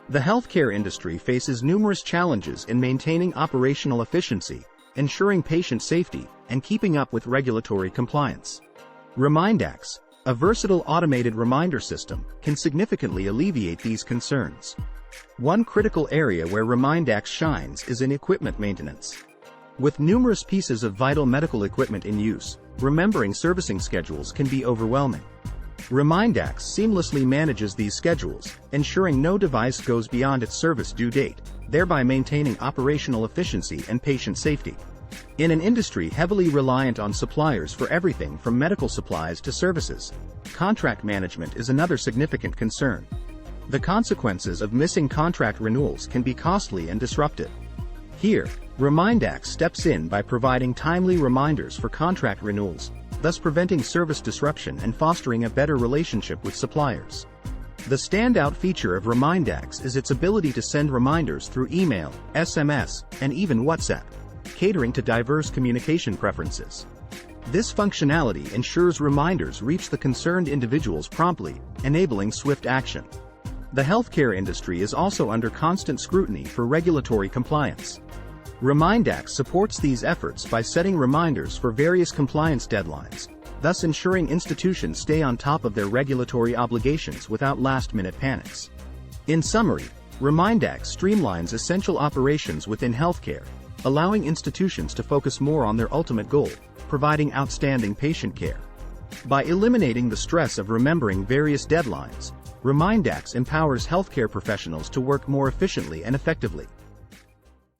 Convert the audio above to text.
The healthcare industry faces numerous challenges in maintaining operational efficiency, ensuring patient safety, and keeping up with regulatory compliance. Remindax, a versatile automated reminder system, can significantly alleviate these concerns. One critical area where Remindax shines is in equipment maintenance. With numerous pieces of vital medical equipment in use, remembering servicing schedules can be overwhelming. Remindax seamlessly manages these schedules, ensuring no device goes beyond its service due date, thereby maintaining operational efficiency and patient safety. In an industry heavily reliant on suppliers for everything from medical supplies to services, contract management is another significant concern. The consequences of missing contract renewals can be costly and disruptive. Here, Remindax steps in by providing timely reminders for contract renewals, thus preventing service disruption and fostering a better relationship with suppliers. The standout feature of Remindax is its ability to send reminders through email, SMS, and even WhatsApp, catering to diverse communication preferences. This functionality ensures reminders reach the concerned individuals promptly, enabling swift action. The healthcare industry is also under constant scrutiny for regulatory compliance. Remindax supports these efforts by setting reminders for various compliance deadlines, thus ensuring institutions stay on top of their regulatory obligations without last-minute panics. In summary, Remindax streamlines essential operations within healthcare, allowing institutions to focus more on their ultimate goal, providing outstanding patient care. By eliminating the stress of remembering various deadlines, Remindax empowers healthcare professionals to work more efficiently and effectively.